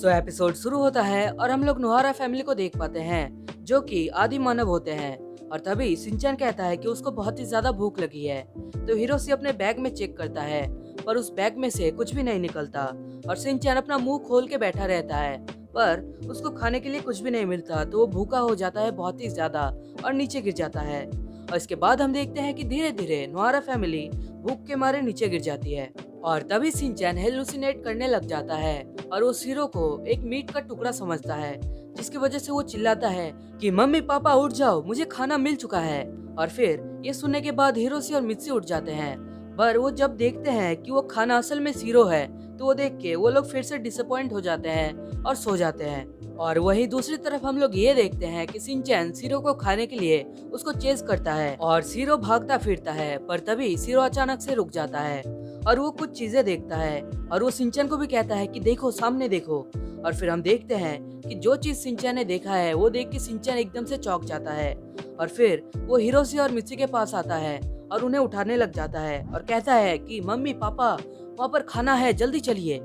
Episode शुरू होता है और हम लोग नोहारा फैमिली को देख पाते हैं जो कि आदि मानव होते हैं। और तभी सिंचैन कहता है कि उसको बहुत ही ज्यादा भूख लगी है। तो हिरोशी अपने बैग में चेक करता है पर उस बैग में से कुछ भी नहीं निकलता और सिंचैन अपना मुंह खोल के बैठा रहता है पर उसको खाने के लिए कुछ भी नहीं मिलता। तो वो भूखा हो जाता है बहुत ही ज्यादा और नीचे गिर जाता है। और इसके बाद हम देखते हैं कि धीरे धीरे नोहारा फैमिली भूख के मारे नीचे गिर जाती है। और तभी सिंचैन हेलुसिनेट करने लग जाता है और वो हीरो को एक मीट का टुकड़ा समझता है, जिसकी वजह से वो चिल्लाता है कि मम्मी पापा उठ जाओ, मुझे खाना मिल चुका है। और फिर ये सुनने के बाद हिरोशी और मित्सी उठ जाते हैं। पर वो जब देखते हैं कि वो खाना असल में हीरो है तो वो देख के वो लोग फिर से डिसअपॉइंट हो जाते हैं और सो जाते हैं। और वहीं दूसरी तरफ हम लोग ये देखते हैं कि सिंचैन सीरो को खाने के लिए उसको चेस करता है और सीरो भागता फिरता है। पर तभी सीरो अचानक से रुक जाता है और वो कुछ चीजें देखता है और वो सिंचैन को भी कहता है कि देखो सामने देखो। और फिर हम देखते हैं कि जो चीज सिंचैन ने देखा है वो देख के सिंचैन एकदम से चौंक जाता है। और फिर वो हिरोशी और मित्सी के पास आता है और उन्हें उठाने लग जाता है और कहता है कि मम्मी पापा वहाँ पर खाना है, जल्दी चलिए।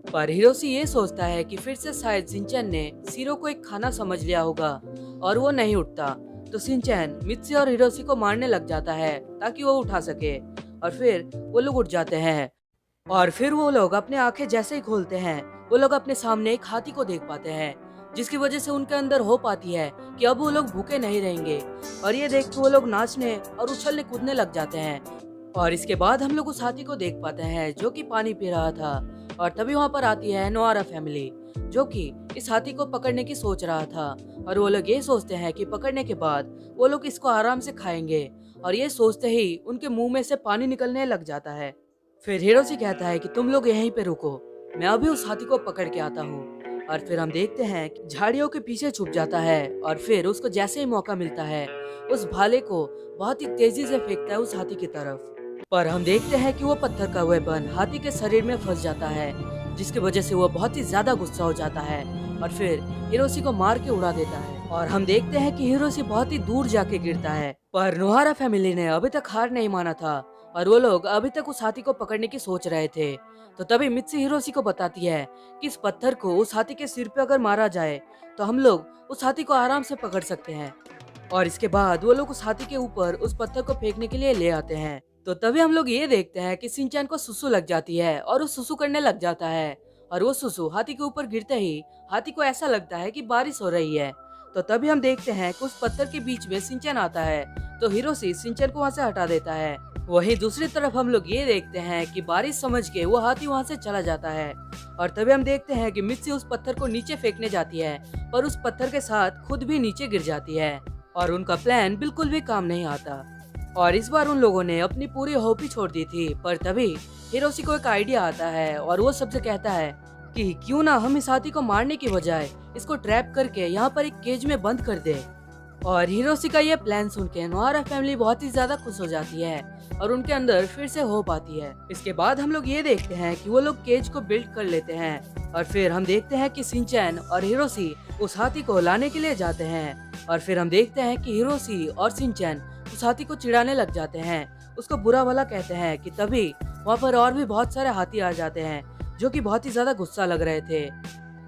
पर हिरोशी ये सोचता है कि फिर से शायद सिंचैन ने सीरो को एक खाना समझ लिया होगा और वो नहीं उठता। तो सिंचैन मित्सी और हिरोशी को मारने लग जाता है ताकि वो उठा सके। और फिर वो लोग उठ जाते हैं और फिर वो लोग अपने आंखें जैसे ही खोलते हैं वो लोग अपने सामने एक हाथी को देख पाते हैं, जिसकी वजह से उनके अंदर होप आती है कि अब वो लोग भूखे नहीं रहेंगे। और ये देख के वो लोग नाचने और उछलने कूदने लग जाते हैं। और इसके बाद हम लोग उस हाथी को देख पाते हैं जो कि पानी पी रहा था। और तभी वहाँ पर आती है नोआरा फैमिली जो कि इस हाथी को पकड़ने की सोच रहा था। और वो लोग ये सोचते हैं कि पकड़ने के बाद वो लोग इसको आराम से खाएंगे। और ये सोचते ही उनके मुंह में से पानी निकलने लग जाता है। फिर हिरोशी कहता है कि तुम लोग यहीं पे रुको, मैं अभी उस हाथी को पकड़ के आता हूँ। और फिर हम देखते हैं कि झाड़ियों के पीछे छुप जाता है और फिर उसको जैसे ही मौका मिलता है उस भाले को बहुत ही तेजी से फेंकता है उस हाथी की तरफ। पर हम देखते हैं कि वो पत्थर का वेपन हाथी के शरीर में फंस जाता है, जिसकी वजह से वो बहुत ही ज्यादा गुस्सा हो जाता है और फिर हिरोशी को मार के उड़ा देता है। और हम देखते हैं कि हिरोशी बहुत ही दूर जाके गिरता है। पर नोहारा फैमिली ने अभी तक हार नहीं माना था और वो लोग अभी तक उस हाथी को पकड़ने की सोच रहे थे। तो तभी मित्सी हिरोशी को बताती है कि इस पत्थर को उस हाथी के सिर पे अगर मारा जाए तो हम लोग उस हाथी को आराम से पकड़ सकते हैं। और इसके बाद वो लोग उस हाथी के ऊपर उस पत्थर को फेंकने के लिए ले आते हैं। तो तभी हम लोग ये देखते हैं कि सिंचैन को सुसु लग जाती है और वो सुसु करने लग जाता है। और वो सुसु हाथी के ऊपर गिरते ही हाथी को ऐसा लगता है कि बारिश हो रही है। तो तभी हम देखते हैं कि उस पत्थर के बीच में सिंचैन आता है तो हिरोशी सिंचैन को वहाँ से हटा देता है। वहीं दूसरी तरफ हम लोग ये देखते हैं कि बारिश समझ के वो हाथी वहाँ से चला जाता है। और तभी हम देखते हैं कि मित्सी उस पत्थर को नीचे फेंकने जाती है पर उस पत्थर के साथ खुद भी नीचे गिर जाती है और उनका प्लान बिल्कुल भी काम नहीं आता। और इस बार उन लोगों ने अपनी पूरी होप ही छोड़ दी थी। पर तभी हिरोशी को एक आइडिया आता है और वो सबसे कहता है कि क्यों ना हम इस हाथी को मारने की बजाय इसको ट्रैप करके यहाँ पर एक केज में बंद कर दे। और हिरोशी का ये प्लान सुन के नोआरा फैमिली बहुत ही ज्यादा खुश हो जाती है और उनके अंदर फिर से होप आती है। इसके बाद हम लोग ये देखते हैं कि वो लोग केज को बिल्ड कर लेते हैं और फिर हम देखते हैं कि सिंचैन और हिरोशी उस हाथी को लाने के लिए जाते हैं। और फिर हम देखते हैं कि हिरोशी और सिंचैन उस हाथी को चिढ़ाने लग जाते हैं, उसको बुरा भला कहते हैं। कि तभी वहाँ पर और भी बहुत सारे हाथी आ जाते हैं जो कि बहुत ही ज्यादा गुस्सा लग रहे थे।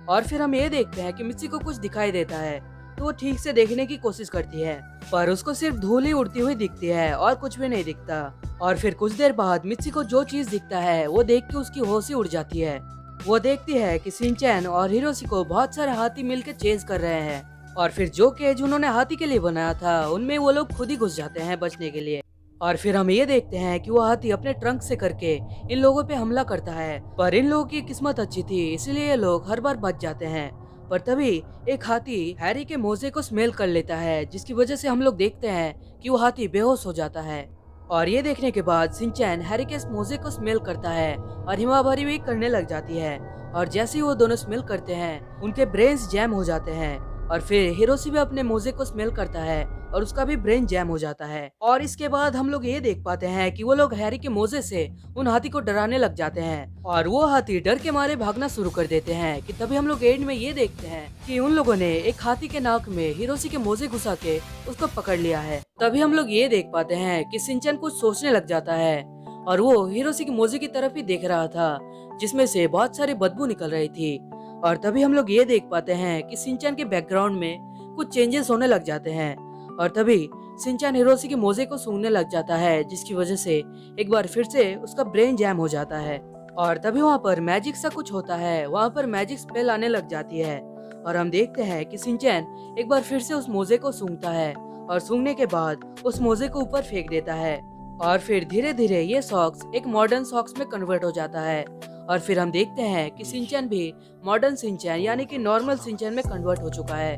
और फिर हम ये देखते हैं कि मित्सी को कुछ दिखाई देता है तो वो ठीक से देखने की कोशिश करती है पर उसको सिर्फ धूल ही उड़ती हुई दिखती है और कुछ भी नहीं दिखता। और फिर कुछ देर बाद मित्सी को जो चीज दिखता है वो देख के उसकी होश ही उड़ जाती है। वो देखती है कि सिंचैन और हिरोशी को बहुत सारे हाथी मिलकर चेज कर रहे हैं और फिर जो केज उन्होंने हाथी के लिए बनाया था उनमें वो लोग खुद ही घुस जाते हैं बचने के लिए। और फिर हम ये देखते हैं कि वो हाथी अपने ट्रंक से करके इन लोगों पे हमला करता है पर इन लोगों की किस्मत अच्छी थी इसलिए ये लोग हर बार बच जाते हैं। पर तभी एक हाथी हैरी के मोजे को स्मेल कर लेता है, जिसकी वजह से हम लोग देखते हैं कि वो हाथी बेहोश हो जाता है। और ये देखने के बाद सिंचैन हैरी के इस मोजे को स्मेल करता है और हिमाभरी भी करने लग जाती है। और जैसे ही वो दोनों स्मेल करते हैं उनके ब्रेन्स जैम हो जाते हैं। और फिर हिरोशी भी अपने मोजे को स्मेल करता है और उसका भी ब्रेन जैम हो जाता है। और इसके बाद हम लोग ये देख पाते हैं कि वो लोग हैरी के मोजे से उन हाथी को डराने लग जाते हैं और वो हाथी डर के मारे भागना शुरू कर देते हैं। कि तभी हम लोग एंड में ये देखते हैं कि उन लोगों ने एक हाथी के नाक में हिरोशी के मोजे घुसा के उसको पकड़ लिया है। तभी हम लोग ये देख पाते हैं कि सिंचैन कुछ सोचने लग जाता है और वो हिरोशी के मोजे की तरफ ही देख रहा था जिसमें से बहुत सारी बदबू निकल रही थी। और तभी हम लोग ये देख पाते हैं कि सिंचैन के बैकग्राउंड में कुछ चेंजेस होने लग जाते हैं। और तभी सिंचैन हिरोशी के मोजे को सूंघने लग जाता है, जिसकी वजह से एक बार फिर से उसका ब्रेन जैम हो जाता है। और तभी वहाँ पर मैजिक सा कुछ होता है, वहाँ पर मैजिक स्पेल आने लग जाती है और हम देखते हैं कि सिंचैन एक बार फिर से उस मोजे को सूंघता है और सूंघने के बाद उस मोजे को ऊपर फेंक देता है और फिर धीरे धीरे ये सॉक्स एक मॉडर्न सॉक्स में कन्वर्ट हो जाता है। और फिर हम देखते हैं कि सिंचैन भी मॉडर्न सिंचैन यानी कि नॉर्मल सिंचैन में कन्वर्ट हो चुका है।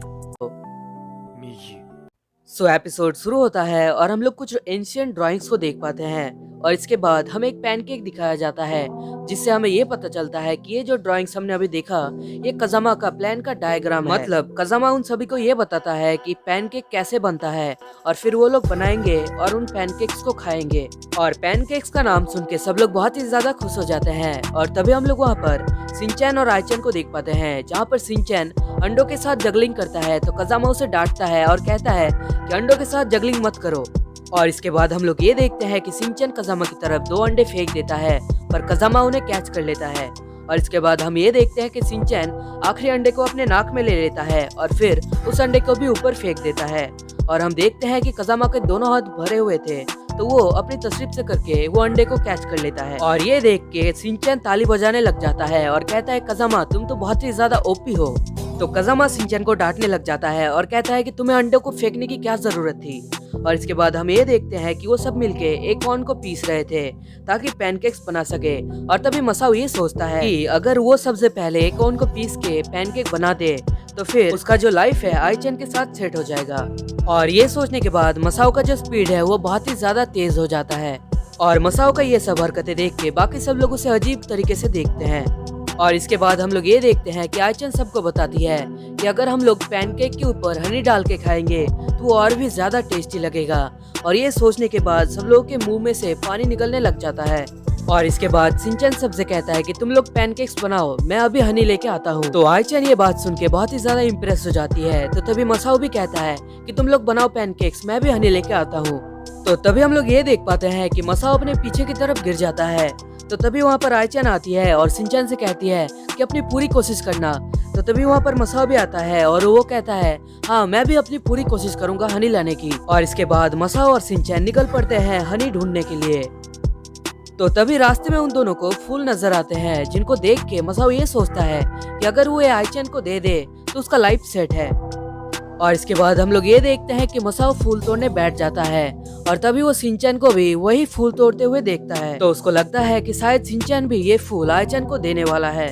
सो एपिसोड शुरू होता है और हम लोग कुछ एंशियंट ड्राइंग्स को देख पाते हैं और इसके बाद हमें एक पैनकेक दिखाया जाता है, जिससे हमें ये पता चलता है कि ये जो ड्राइंग्स हमने अभी देखा ये कजामा का प्लान का डायग्राम है। मतलब कजामा उन सभी को ये बताता है कि पैनकेक कैसे बनता है और फिर वो लोग बनाएंगे और उन पैनकेक्स को खाएंगे। और पैनकेक्स का नाम सुन के सब लोग बहुत ही ज्यादा खुश हो जाते हैं। और तभी हम लोग वहाँ पर सिंचैन और आइचन को देख पाते हैं, जहाँ पर सिंचैन अंडों के साथ जगलिंग करता है तो कजामा उसे डांटता है और कहता है कि अंडों के साथ जगलिंग मत करो। और इसके बाद हम लोग ये देखते हैं कि सिंचैन कजामा की तरफ 2 अंडे फेंक देता है पर कजामा उन्हें कैच कर लेता है। और इसके बाद हम ये देखते हैं कि सिंचैन आखिरी अंडे को अपने नाक में ले लेता है और फिर उस अंडे को भी ऊपर फेंक देता है। और हम देखते हैं कि कजामा के दोनों हाथ भरे हुए थे तो वो अपनी तसरीफ से करके वो अंडे को कैच कर लेता है। और ये देख के सिंचैन ताली बजाने लग जाता है और कहता है कजामा तुम तो बहुत ही ज्यादा ओपी हो। तो कजामा सिंचैन को डांटने लग जाता है और कहता है कि तुम्हें अंडे को फेंकने की क्या जरूरत थी। और इसके बाद हम ये देखते हैं कि वो सब मिलके एक कॉर्न को पीस रहे थे ताकि पैनकेक्स बना सके। और तभी मसाओ ये सोचता है कि अगर वो सबसे पहले एक कॉर्न को पीस के पैनकेक बना दे तो फिर उसका जो लाइफ है आइचन के साथ सेट हो जाएगा। और ये सोचने के बाद मसाओ का जो स्पीड है वो बहुत ही ज्यादा तेज हो जाता है और मसाओ का ये सब हरकतें देख के बाकी सब लोग उसे अजीब तरीके से देखते हैं। और इसके बाद हम लोग ये देखते हैं कि आइचन सबको बताती है कि अगर हम लोग पैनकेक के ऊपर हनी डाल के खाएंगे तो वो और भी ज्यादा टेस्टी लगेगा। और ये सोचने के बाद सब लोगों के मुंह में से पानी निकलने लग जाता है। और इसके बाद सिंचैन सबसे कहता है कि तुम लोग पैनकेक्स बनाओ, मैं अभी हनी लेके आता हूँ। तो आइचन ये बात सुन के बहुत ही ज्यादा इम्प्रेस हो जाती है। तो तभी मसाओ भी कहता है कि तुम लोग बनाओ पैनकेक्स, मैं भी हनी लेके आता हूँ। तो तभी हम लोग ये देख पाते हैं कि मसाओ अपने पीछे की तरफ गिर जाता है। तो तभी वहाँ पर आइचन आती है और सिंचैन से कहती है कि अपनी पूरी कोशिश करना। तो तभी वहाँ पर मसाओ भी आता है और वो कहता है हाँ मैं भी अपनी पूरी कोशिश करूंगा हनी लाने की। और इसके बाद मसाओ और सिंचैन निकल पड़ते हैं हनी ढूंढने के लिए। तो तभी रास्ते में उन दोनों को फूल नजर आते हैं, जिनको देख के मसाओ ये सोचता है कि अगर वो आइचन को दे दे तो उसका लाइफ सेट है। और इसके बाद हम लोग ये देखते हैं कि मसाओ फूल तोड़ने बैठ जाता है और तभी वो सिंचैन को भी वही फूल तोड़ते हुए देखता है। तो उसको लगता है कि शायद सिंचैन भी ये फूल आइचन को देने वाला है।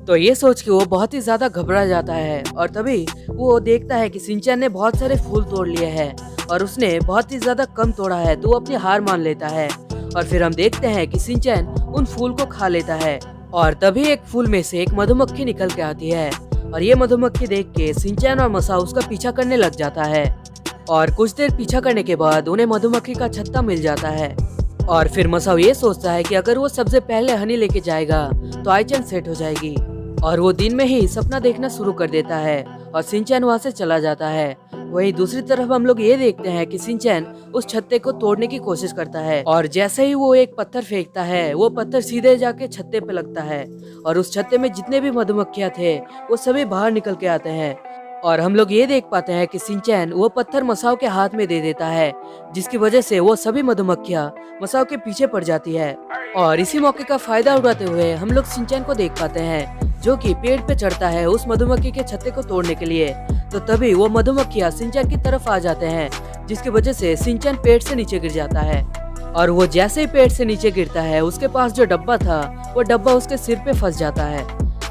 तो ये सोच के वो बहुत ही ज्यादा घबरा जाता है। और तभी वो देखता है कि सिंचैन ने बहुत सारे फूल तोड़ लिए हैं और उसने बहुत ही ज्यादा कम तोड़ा है, तो वो अपनी हार मान लेता है। और फिर हम देखते हैं कि सिंचैन उन फूल को खा लेता है। और तभी एक फूल में से एक मधुमक्खी निकल के आती है और ये मधुमक्खी देख के सिंचैन और मसाओ उसका पीछा करने लग जाता है। और कुछ देर पीछा करने के बाद उन्हें मधुमक्खी का छत्ता मिल जाता है। और फिर मसाओ ये सोचता है कि अगर वो सबसे पहले हनी लेके जाएगा तो आइचन सेट हो जाएगी। और वो दिन में ही सपना देखना शुरू कर देता है और सिंचैन वहाँ से चला जाता है। वहीं दूसरी तरफ हम लोग ये देखते हैं कि सिंचैन उस छत्ते को तोड़ने की कोशिश करता है और जैसे ही वो एक पत्थर फेंकता है वो पत्थर सीधे जाके छत्ते पे लगता है और उस छत्ते में जितने भी मधुमक्खियाँ थे वो सभी बाहर निकल के आते हैं। और हम लोग ये देख पाते हैं कि सिंचैन वो पत्थर मसाओ के हाथ में दे देता है, जिसकी वजह से वो सभी मधुमक्खियाँ मसाओ के पीछे पड़ जाती है। और इसी मौके का फायदा उठाते हुए हम लोग सिंचैन को देख पाते हैं जो कि पेड़ पे चढ़ता है उस मधुमक्खी के छत्ते को तोड़ने के लिए। तो तभी वो मधुमक्खियाँ सिंचैन की तरफ आ जाते हैं, जिसकी वजह से सिंचैन पेड़ से नीचे गिर जाता है। और वो जैसे ही पेड़ से नीचे गिरता है उसके पास जो डब्बा था वो डब्बा उसके सिर पे फंस जाता है।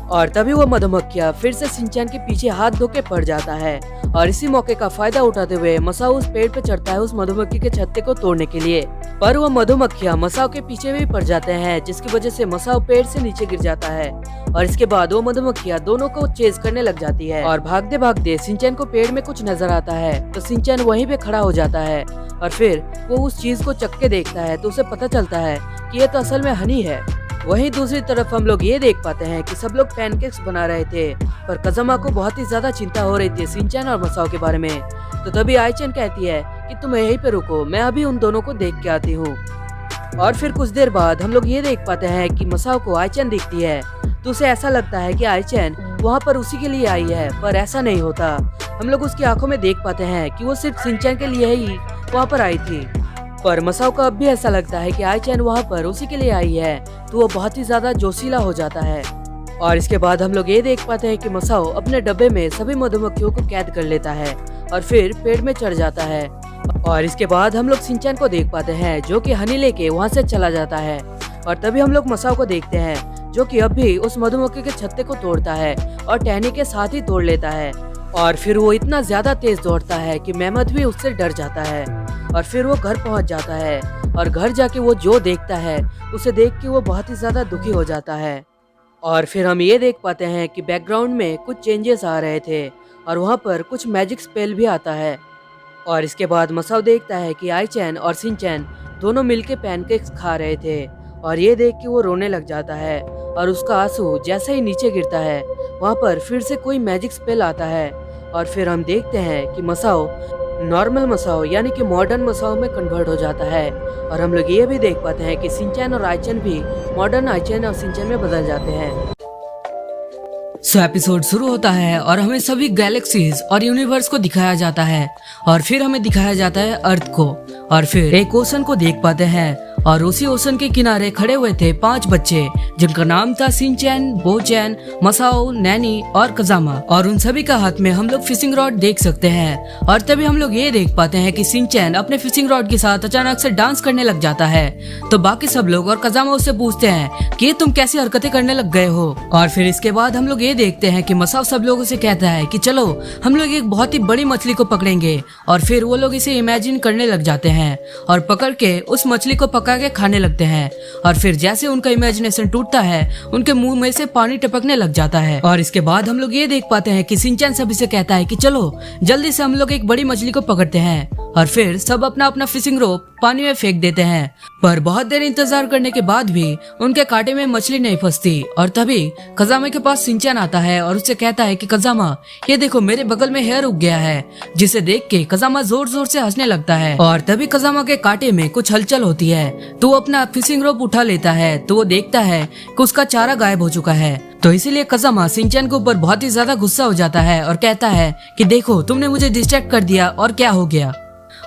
और तभी वो मधुमक्खियाँ फिर से सिंचैन के पीछे हाथ धो के पड़ जाता है। और इसी मौके का फायदा उठाते हुए मसाओ उस पेड़ पे चढ़ता है उस मधुमक्खी के छत्ते को तोड़ने के लिए। पर वो मधुमक्खियाँ मसाओ के पीछे भी पड़ जाते हैं, जिसकी वजह से मसाओ पेड़ से नीचे गिर जाता है। और इसके बाद वो मधुमक्खियाँ दोनों को चेज करने लग जाती है और भागते भागते सिंचैन को पेड़ में कुछ नजर आता है। तो सिंचैन वहीं पे खड़ा हो जाता है और फिर वो उस चीज को चख के देखता है तो उसे पता चलता है कि ये तो असल में हनी है। वहीं दूसरी तरफ हम लोग ये देख पाते हैं कि सब लोग पैनकेक्स बना रहे थे, पर कजामा को बहुत ही ज्यादा चिंता हो रही थी सिंचैन और मसाओ के बारे में। तो तभी आइचन कहती है कि तुम यहीं पे रुको, मैं अभी उन दोनों को देख के आती हूँ। और फिर कुछ देर बाद हम लोग ये देख पाते हैं कि मसाओ को आइचन दिखती है, तो उसे ऐसा लगता है कि आइचन वहाँ पर उसी के लिए आई है, पर ऐसा नहीं होता। हम लोग उसकी आंखों में देख पाते हैं कि वो सिर्फ शिनचैन के लिए ही वहाँ पर आई थी। पर मसाओ को अब भी ऐसा लगता है कि आई-चैन वहाँ पर उसी के लिए आई है, तो वो बहुत ही ज्यादा जोशीला हो जाता है। और इसके बाद हम लोग ये देख पाते हैं कि मसाओ अपने डब्बे में सभी मधुमक्खियों को कैद कर लेता है और फिर पेड़ में चढ़ जाता है। और इसके बाद हम लोग शिनचैन को देख पाते हैं जो कि हनी लेके वहाँ से चला जाता है। और तभी हम लोग मसाओ को देखते हैं जो कि अब भी उस मधुमक्खी के छत्ते को तोड़ता है और टहनी के साथ ही तोड़ लेता है। और फिर वो इतना ज्यादा तेज दौड़ता है कि मेहमद भी उससे डर जाता है। और फिर वो घर पहुंच जाता है और घर जाके वो जो देखता है उसे देख के वो बहुत ही ज्यादा दुखी हो जाता है। और फिर हम ये देख पाते हैं कि बैकग्राउंड में कुछ चेंजेस आ रहे थे और वहाँ पर कुछ मैजिक स्पेल भी आता है। और इसके बाद मसाओ देखता है कि आई-चैन और शिनचैन दोनों मिलके पैनकेक्स खा रहे थे और ये देख के वो रोने लग जाता है। और उसका आंसू जैसे ही नीचे गिरता है वहाँ पर फिर से कोई मैजिक स्पेल आता है और फिर हम देखते हैं कि मसाओ नॉर्मल मसाओ यानी कि मॉडर्न मसाओ में कन्वर्ट हो जाता है। और हम लोग ये भी देख पाते हैं कि शिनचैन और आई-चैन भी मॉडर्न आई-चैन और शिनचैन में बदल जाते हैं। एपिसोड शुरू होता है और हमें सभी गैलेक्सीज और यूनिवर्स को दिखाया जाता है और फिर हमें दिखाया जाता है अर्थ को और फिर एक ओशन को देख पाते हैं और उसी ओशन के किनारे खड़े हुए थे 5 बच्चे जिनका नाम था शिनचैन, बोचैन, मसाओ, नैनी और कजामा। और उन सभी का हाथ में हम लोग फिशिंग रॉड देख सकते हैं। और तभी हम लोग ये देख पाते हैं कि शिनचैन अपने फिशिंग रॉड के साथ अचानक से डांस करने लग जाता है। तो बाकी सब लोग और कजामा उससे पूछते हैं कि तुम कैसी हरकतें करने लग गए हो। और फिर इसके बाद हम लोग ये देखते हैं कि मसाओ सब लोगों से कहता है कि चलो हम लोग एक बहुत ही बड़ी मछली को पकड़ेंगे। और फिर वो लोग इसे इमेजिन करने लग जाते हैं और पकड़ के उस मछली को पका के खाने लगते हैं। और फिर जैसे उनका इमेजिनेशन टूटता है उनके मुंह में से पानी टपकने लग जाता है। और इसके बाद हम लोग ये देख पाते हैं कि शिनचैन सभी से कहता है कि चलो जल्दी से हम लोग एक बड़ी मछली को पकड़ते हैं। और फिर सब अपना अपना फिशिंग रोप पानी में फेंक देते हैं। पर बहुत देर इंतजार करने के बाद भी उनके कांटे में मछली नहीं फंसती। और तभी कजामा के पास शिनचैन आता है और उससे कहता है कि कजामा ये देखो मेरे बगल में हेयर उग गया है, जिसे देख के कजामा जोर जोर से हंसने लगता है। और तभी कजामा के कांटे में कुछ हलचल होती है तो वो अपना फिशिंग रोप उठा लेता है तो वो देखता है कि उसका चारा गायब हो चुका है। तो इसीलिए कजामा शिनचैन के ऊपर बहुत ही ज्यादा गुस्सा हो जाता है और कहता है कि देखो तुमने मुझे डिस्ट्रैक्ट कर दिया और क्या हो गया।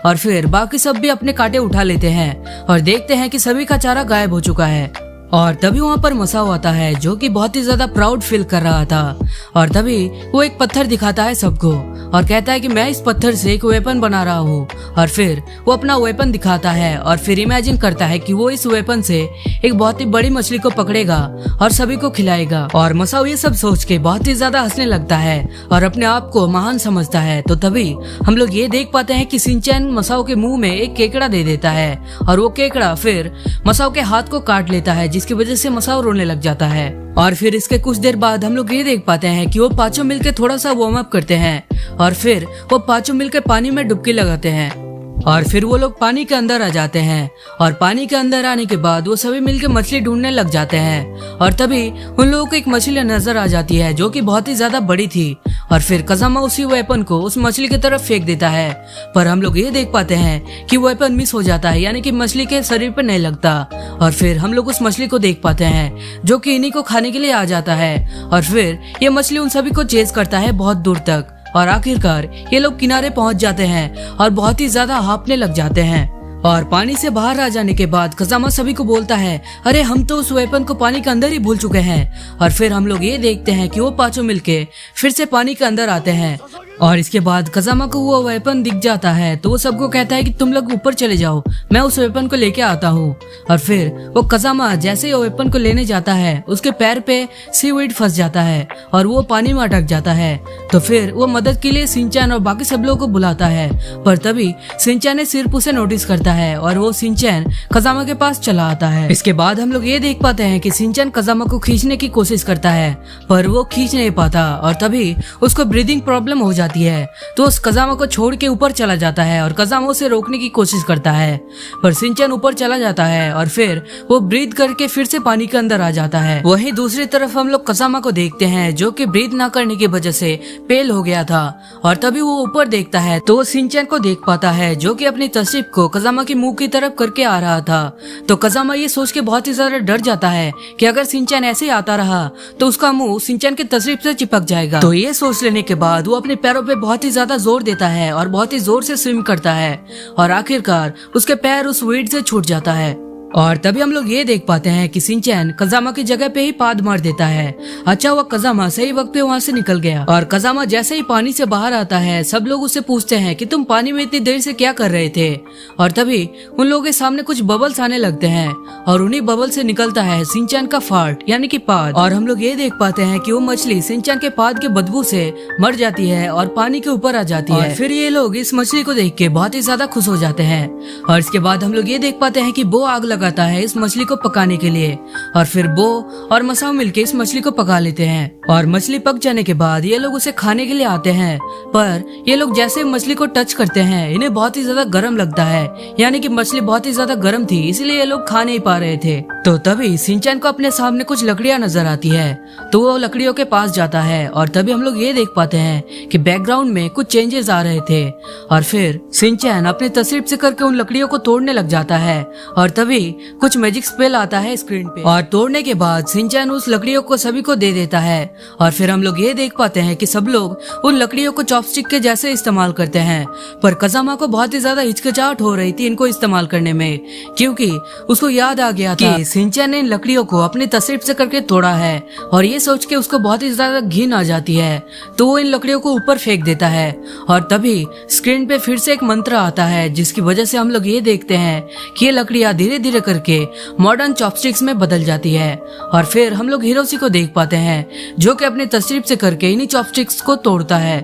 और फिर बाकी सब भी अपने कांटे उठा लेते हैं और देखते हैं कि सभी का चारा गायब हो चुका है। और तभी वहाँ पर मसाओ आता है जो कि बहुत ही ज्यादा प्राउड फील कर रहा था। और तभी वो एक पत्थर दिखाता है सबको और कहता है कि मैं इस पत्थर से एक वेपन बना रहा हूँ। और फिर वो अपना वेपन दिखाता है और फिर इमेजिन करता है कि वो इस वेपन से एक बहुत ही बड़ी मछली को पकड़ेगा और सभी को खिलाएगा। और मसाओ ये सब सोच के बहुत ही ज्यादा हंसने लगता है और अपने आप को महान समझता है। तो तभी हम लोग ये देख पाते हैं कि शिनचैन मसाओ के मुंह में एक केकड़ा दे देता है और वो केकड़ा फिर मसाओ के हाथ को काट लेता है, जिसकी वजह से मसाओ रोने लग जाता है। और फिर इसके कुछ देर बाद हम लोग ये देख पाते हैं कि वो पांचों मिलकर थोड़ा सा वार्म अप करते हैं और फिर वो पांचों मिलकर पानी में डुबकी लगाते हैं। और फिर वो लोग पानी के अंदर आ जाते हैं और पानी के अंदर आने के बाद वो सभी मिलकर मछली ढूंढने लग जाते हैं। और तभी उन लोगों को एक मछली नजर आ जाती है जो कि बहुत ही ज्यादा बड़ी थी। और फिर कजामा उसी वेपन को उस मछली की तरफ फेंक देता है, पर हम लोग ये देख पाते हैं कि वेपन मिस हो जाता है, यानी कि मछली के शरीर पर नहीं लगता। और फिर हम लोग उस मछली को देख पाते हैं जो कि इन्हीं को खाने के लिए आ जाता है। और फिर ये मछली उन सभी को चेज करता है बहुत दूर तक और आखिरकार ये लोग किनारे पहुंच जाते हैं और बहुत ही ज्यादा हाँफने लग जाते हैं। और पानी से बाहर आ जाने के बाद कजामा सभी को बोलता है अरे हम तो उस वेपन को पानी के अंदर ही भूल चुके हैं। और फिर हम लोग ये देखते हैं कि वो पांचों मिलके फिर से पानी के अंदर आते हैं। और इसके बाद कजामा को वो वेपन दिख जाता है तो वो सबको कहता है कि तुम लोग ऊपर चले जाओ, मैं उस वेपन को लेके आता हूँ। और फिर वो कजामा जैसे ही वो वेपन को लेने जाता है उसके पैर पे सीवीड फंस जाता है और वो पानी में अटक जाता है। तो फिर वो मदद के लिए शिनचैन और बाकी सब लोगों को बुलाता है, पर तभी शिनचैन ने सिर्फ उसे नोटिस करता है और वो शिनचैन कजामा के पास चला आता है। इसके बाद हम लोग ये देख पाते हैं कि शिनचैन कजामा को खींचने की कोशिश करता है पर वो खींच नहीं पाता और तभी उसको ब्रीदिंग प्रॉब्लम हो जाती जाती है तो उस कजामा को छोड़ के ऊपर चला जाता है और कजामा उसे रोकने की कोशिश करता है, पर शिनचैन ऊपर चला जाता है और फिर वो ब्रीथ करके फिर से पानी के अंदर आ जाता है। वहीं दूसरी तरफ हम लोग कजामा को देखते हैं जो कि ब्रीथ ना करने की वजह से पेल हो गया था, और तभी वो ऊपर देखता है तो वो शिनचैन को देख पाता है जो कि अपनी तस्वीर को कजामा के मुंह की तरफ करके आ रहा था। तो कजामा ये सोच के बहुत ही ज्यादा डर जाता है कि अगर शिनचैन ऐसे ही आता रहा तो उसका मुंह शिनचैन की तस्वीर से चिपक जाएगा। तो ये सोच लेने के बाद वो अपने पैरों पे बहुत ही ज्यादा जोर देता है और बहुत ही जोर से स्विम करता है और आखिरकार उसके पैर उस वीड से छूट जाता है। और तभी हम लोग ये देख पाते हैं कि शिनचैन कजामा की जगह पे ही पाद मार देता है। अच्छा हुआ कजामा सही वक्त पे वहाँ से निकल गया। और कजामा जैसे ही पानी से बाहर आता है सब लोग उससे पूछते हैं कि तुम पानी में इतनी देर से क्या कर रहे थे। और तभी उन लोगों के सामने कुछ बबल्स आने लगते हैं और उन्हीं बबल से निकलता है शिनचैन का फार्ट यानी कि पाद। और हम लोग ये देख पाते हैं कि वो मछली शिनचैन के पाद के बदबू से मर जाती है और पानी के ऊपर आ जाती है। फिर ये लोग इस मछली को देख के बहुत ही ज्यादा खुश हो जाते हैं। और इसके बाद हम लोग ये देख पाते हैं कि बो आग लगाता है इस मछली को पकाने के लिए, और फिर बो और मसाओ मिलके इस मछली को पका लेते हैं। और मछली पक जाने के बाद ये लोग उसे खाने के लिए आते हैं, पर ये लोग जैसे मछली को टच करते हैं इन्हें बहुत ही ज्यादा गर्म लगता है, यानी कि मछली बहुत ही ज्यादा गर्म थी इसलिए ये लोग खा नहीं पा रहे थे। तो तभी शिनचैन को अपने सामने कुछ लकड़ियां नजर आती है तो वो लकड़ियों के पास जाता है। और तभी हम लोग ये देख पाते हैं कि बैकग्राउंड में कुछ चेंजेस आ रहे थे और फिर शिनचैन अपने तस्वीर से करके उन लकड़ियों को तोड़ने लग जाता है। और तभी कुछ मैजिक स्पेल आता है स्क्रीन पे और तोड़ने के बाद शिनचैन उस लकड़ियों को सभी को दे देता है। और फिर हम लोग ये देख पाते हैं कि सब लोग उन लकड़ियों को चॉपस्टिक के जैसे इस्तेमाल करते हैं, पर कजामा को बहुत ही ज्यादा हिचकिचाहट हो रही थी इनको इस्तेमाल करने में, क्योंकि उसको याद आ गया था कि शिनचैन ने इन लकड़ियों को अपनी तस्वीर से करके तोड़ा है। और ये सोच के उसको बहुत ही ज्यादा घिन आ जाती है तो वो इन लकड़ियों को ऊपर फेंक देता है। और तभी स्क्रीन पे फिर से एक मंत्र आता है जिसकी वजह से हम लोग ये देखते हैं कि ये लकड़ियां धीरे धीरे करके मॉडर्न चॉपस्टिक्स में बदल जाती है। और फिर हम लोग हिरोशी को देख पाते हैं जो कि अपनी तस्वीर से करके इन्हीं चॉपस्टिक्स को तोड़ता है।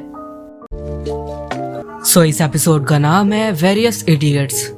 सो इस एपिसोड का नाम है वेरियस इडियट्स।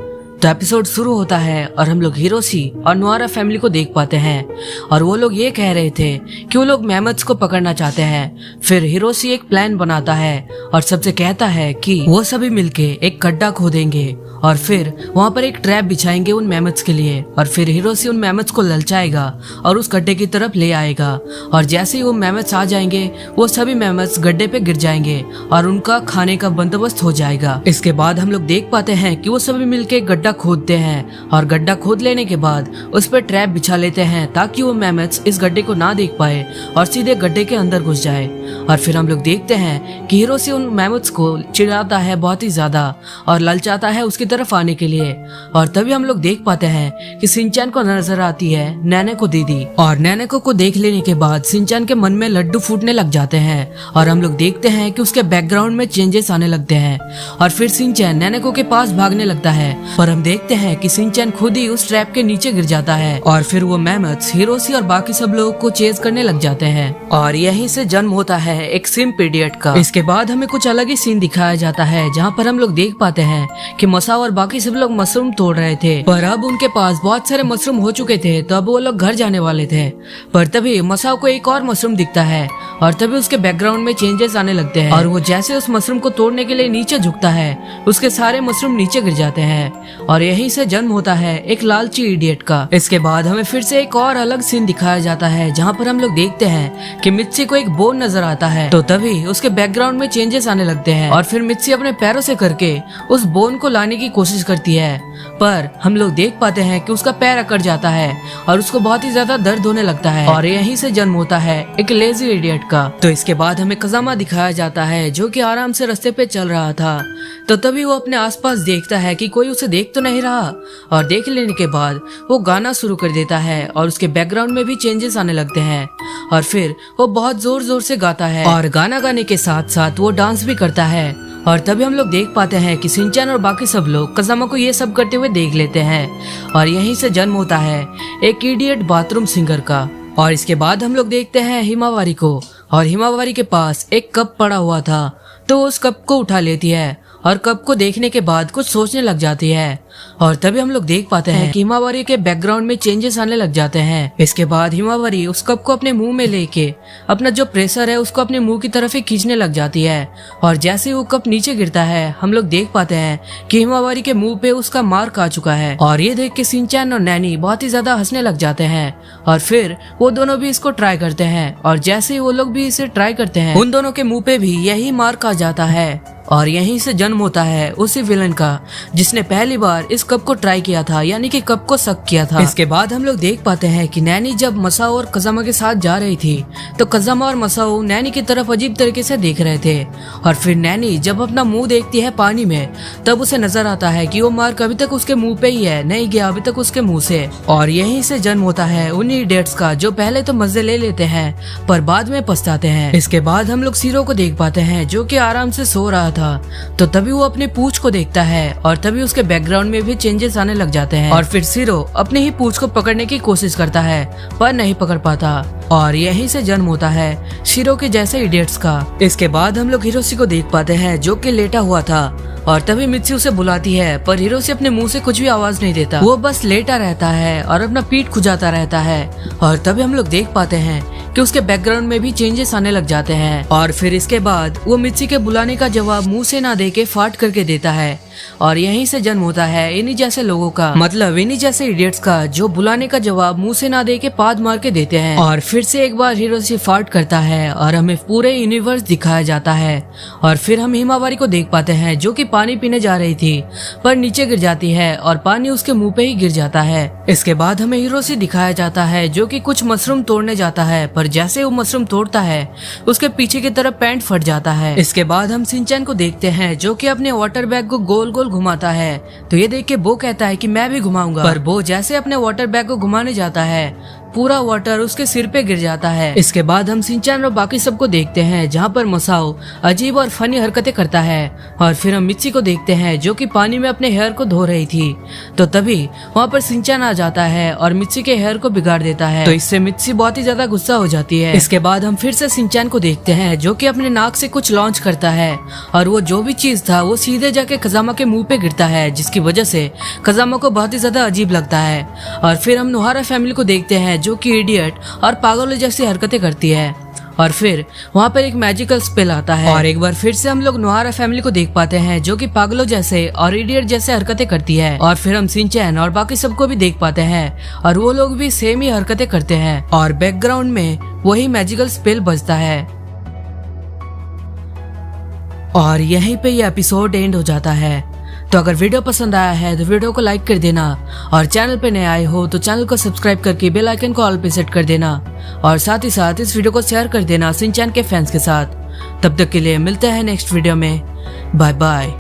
तो एपिसोड शुरू होता है और हम लोग हिरोशी और नोआरा फैमिली को देख पाते हैं और वो लोग ये कह रहे थे कि वो लोग मैमथ्स को पकड़ना चाहते हैं। फिर हिरोशी एक प्लान बनाता है और सबसे कहता है कि वो सभी मिलके एक गड्ढा खोदेंगे और फिर वहाँ पर एक ट्रैप बिछाएंगे उन मैमथ्स के लिए। और फिर हिरोशी उन मैमथ्स को ललचाएगा और उस गड्ढे की तरफ ले आएगा और जैसे ही वो मैमथ्स आ जाएंगे वो सभी मैमथ्स गड्ढे पे गिर जाएंगे और उनका खाने का बंदोबस्त हो जाएगा। इसके बाद हम लोग देख पाते हैं कि वो सभी मिलके गड्ढा खोदते हैं और गड्ढा खोद लेने के बाद उस पर ट्रैप बिछा लेते हैं ताकि वो मैमथ्स इस गड्ढे को ना देख पाए और सीधे गड्ढे के अंदर घुस जाए। और फिर हम लोग देखते हैं कि हिरोशी उन मैमथ्स को चिढ़ाता है बहुत ही ज्यादा और ललचाता है उसकी तरफ आने के लिए। और तभी हम लोग देख पाते हैं कि शिनचैन को नजर आती है नैनेको दीदी, और नैनेको को देख लेने के बाद शिनचैन के मन में लड्डू फूटने लग जाते हैं और हम लोग देखते हैं कि उसके बैकग्राउंड में चेंजेस आने लगते हैं। और फिर शिनचैन नैनेको के पास भागने लगता है, पर हम देखते हैं कि शिनचैन खुद ही उस ट्रैप के नीचे गिर जाता है और फिर वो मैमथ्स हिरोशी और बाकी सब लोगों को चेज करने लग जाते हैं। और यहीं से जन्म होता है एक सिम्प इडियट का। इसके बाद हमें कुछ अलग ही सीन दिखाया जाता है जहाँ पर हम लोग देख पाते हैं कि मसाओ और बाकी सब लोग मशरूम तोड़ रहे थे, पर अब उनके पास बहुत सारे मशरूम हो चुके थे तो अब वो लोग घर जाने वाले थे। पर तभी मसाओ को एक और मशरूम दिखता है और तभी उसके बैकग्राउंड में चेंजेस आने लगते हैं और वो जैसे उस मशरूम को तोड़ने के लिए नीचे झुकता है उसके सारे मशरूम नीचे गिर जाते हैं और यहीं से जन्म होता है एक लालची इडियट का। इसके बाद हमें फिर से एक और अलग सीन दिखाया जाता है जहाँ पर हम लोग देखते हैं कि मित्सी को एक बोन नजर आता है, तो तभी उसके बैकग्राउंड में चेंजेस आने लगते हैं और फिर मित्सी अपने पैरों से करके उस बोन को लाने की कोशिश करती है, पर हम लोग देख पाते हैं कि उसका पैर अकड़ जाता है और उसको बहुत ही ज्यादा दर्द होने लगता है और यहीं से जन्म होता है एक लेजी इडियट का। तो इसके बाद हमें कजामा दिखाया जाता है जो कि आराम से रास्ते पे चल रहा था, तो तभी वो अपने आसपास देखता है कि कोई उसे देख तो नहीं रहा और देख लेने के बाद वो गाना शुरू कर देता है और उसके बैकग्राउंड में भी चेंजेस आने लगते हैं और फिर वो बहुत जोर जोर से गाता है और गाना गाने के साथ साथ वो डांस भी करता है। और तभी हम लोग देख पाते हैं कि शिनचैन और बाकी सब लोग कजामा को ये सब करते हुए देख लेते हैं और यहीं से जन्म होता है एक इडियट बाथरूम सिंगर का। और इसके बाद हम लोग देखते हैं हिमावारी को और हिमावारी के पास एक कप पड़ा हुआ था तो वो उस कप को उठा लेती है और कप को देखने के बाद कुछ सोचने लग जाती है। और तभी हम लोग देख पाते हैं कि हिमावरी के बैकग्राउंड में चेंजेस आने लग जाते हैं। इसके बाद हिमावरी उस कप को अपने मुंह में लेके अपना जो प्रेशर है उसको अपने मुंह की तरफ ही खींचने लग जाती है। और जैसे ही वो कप नीचे गिरता है हम लोग देख पाते हैं कि हिमावरी के मुंह पे उसका मार्क आ चुका है। और ये देख के शिनचैन और नैनी बहुत ही ज्यादा हंसने लग जाते हैं। और फिर वो दोनों भी इसको ट्राई करते हैं और जैसे ही वो लोग भी इसे ट्राई करते हैं उन दोनों के मुंह पे भी यही मार्क आ जाता है। और यहीं से जन्म होता है उसी विलन का जिसने पहली बार इस कप को ट्राई किया था, यानी कि कप को सक किया था। इसके बाद हम लोग देख पाते हैं कि नैनी जब मसाओ और कजामा के साथ जा रही थी तो कजामा और मसाओ नैनी की तरफ अजीब तरीके से देख रहे थे। और फिर नैनी जब अपना मुंह देखती है पानी में तब उसे नजर आता है कि वो मार्क अभी तक उसके मुंह पे ही है, नहीं गया अभी तक उसके मुंह से। और यहीं से जन्म होता है उन्हीं इडियट्स का जो पहले तो मजे ले लेते हैं पर बाद में पछताते हैं। इसके बाद हम लोग सीरो को देख पाते हैं जो कि आराम से सो रहा था। तो तभी वो अपनी पूंछ को देखता है और तभी उसके बैकग्राउंड में भी चेंजेस आने लग जाते हैं। और फिर सीरो अपने ही पूंछ को पकड़ने की कोशिश करता है पर नहीं पकड़ पाता। और यहीं से जन्म होता है शीरो के जैसे इडियट्स का। इसके बाद हम लोग हिरोशी को देख पाते हैं जो कि लेटा हुआ था। और तभी मित्सी उसे बुलाती है पर हिरोशी अपने मुंह से कुछ भी आवाज नहीं देता, वो बस लेटा रहता है और अपना पीठ खुजाता रहता है। और तभी हम लोग देख पाते हैं कि उसके बैकग्राउंड में भी चेंजेस आने लग जाते हैं। और फिर इसके बाद वो मित्सी के बुलाने का जवाब मुंह से ना देके फाट करके देता है। और यहीं से जन्म होता है इन्हीं जैसे लोगों का, मतलब इन्हीं जैसे इडियट्स का जो बुलाने का जवाब मुंह से ना देके पाद मार के देते हैं। और फिर से एक बार हिरोशी फाट करता है और हमें पूरे यूनिवर्स दिखाया जाता है। और फिर हम हिमावरी को देख पाते हैं जो कि पानी पीने जा रही थी पर नीचे गिर जाती है और पानी उसके मुंह पे ही गिर जाता है। इसके बाद हमें हिरोशी दिखाया जाता है जो कि कुछ मशरूम तोड़ने जाता है पर जैसे वो मशरूम तोड़ता है उसके पीछे की तरफ पैंट फट जाता है। इसके बाद हम शिनचैन को देखते हैं जो कि अपने वाटर बैग को गोल गोल घुमाता है। तो ये देख के बो कहता है कि मैं भी घुमाऊंगा, पर बो जैसे अपने वाटर बैग को घुमाने जाता है पूरा वाटर उसके सिर पे गिर जाता है। इसके बाद हम शिनचैन और बाकी सबको देखते हैं जहाँ पर मसाओ अजीब और फनी हरकतें करता है। और फिर हम मित्सी को देखते हैं जो कि पानी में अपने हेयर को धो रही थी। तो तभी वहाँ पर शिनचैन आ जाता है और मित्सी के हेयर को बिगाड़ देता है। तो इससे मित्सी बहुत ही ज्यादा गुस्सा हो जाती है। इसके बाद हम फिर से शिनचैन को देखते हैं जो कि अपने नाक से कुछ लॉन्च करता है और वो जो भी चीज था वो सीधे जाके कजामा के मुंह पे गिरता है जिसकी वजह से कजामा को बहुत ही ज्यादा अजीब लगता है। और फिर हम नोहारा फैमिली को देखते हैं जो कि इडियट और पागलों जैसी हरकतें करती है। और फिर वहाँ पर एक मैजिकल स्पेल आता है और एक बार फिर से हम लोग नोहारा फैमिली को देख पाते हैं जो कि पागलों जैसे और इडियट जैसे हरकतें करती है। और फिर हम शिनचैन और बाकी सबको भी देख पाते हैं और वो लोग भी सेम ही हरकतें करते हैं और बैकग्राउंड में वही मैजिकल स्पेल बजता है। और यहीं पे ये एपिसोड एंड हो जाता है। तो अगर वीडियो पसंद आया है तो वीडियो को लाइक कर देना और चैनल पे नए आए हो तो चैनल को सब्सक्राइब करके बेल आइकन को ऑल पे सेट कर देना और साथ ही साथ इस वीडियो को शेयर कर देना शिनचैन के फैंस के साथ। तब तक के लिए मिलते हैं नेक्स्ट वीडियो में। Bye bye.